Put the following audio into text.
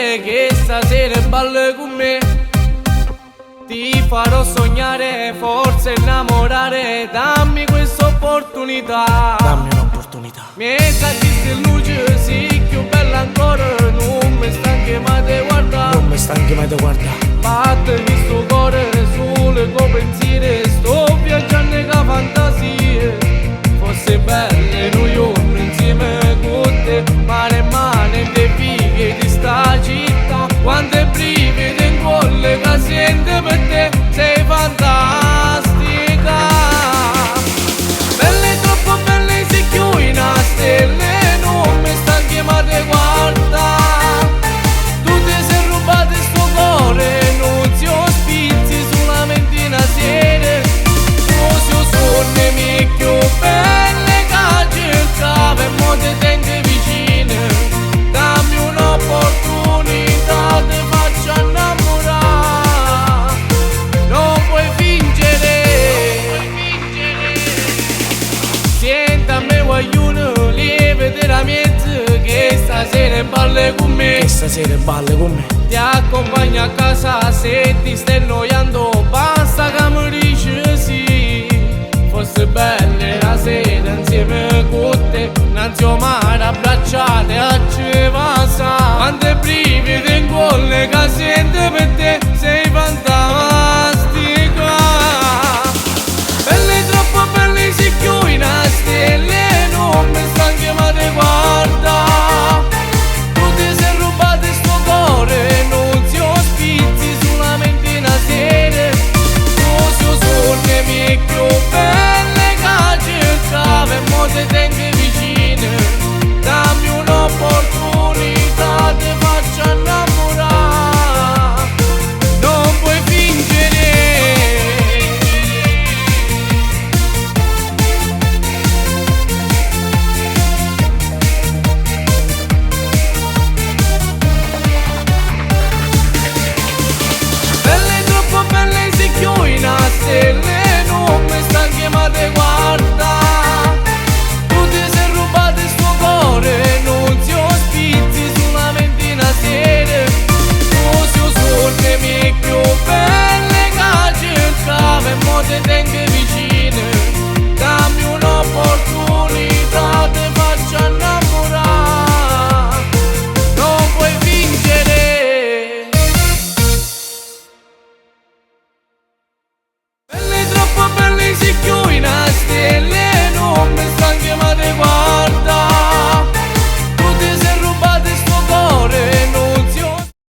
mezzo che stasera balli con me. Ti farò sognare, forse innamorare, dammi questa opportunità. Dammi un'opportunità. Mientras che luce, sì, più bella ancora, non mi stanchi mai di guardare. Non mi stanchi mai di guardare. Batte questo cuore sole con pensieri, sto viaggiando che fantasie. Fosse belle noi insieme con te, mano in mano in te fighe di sta città. Quante brividi in quelle che sento per te, sei fantastica. Belle, troppo belle, si chiude in stelle, non mi stanchi mai di guardare. Tu ti sei rubato sto cuore, non si ospizzi solamente una sera. Non si oscorne mi più belle che cercavo e mo ti tengo vicino. Dammi un'opportunità, ti faccio innamorare. Non puoi fingere. Senta a me guaglione, lieve della mezzo che stasera balli con me. Che stasera balli con me. Ti accompagno a casa se ti stai annoiando, basta che mi dici sì. Fosse bella la sera insieme con te, non zio mai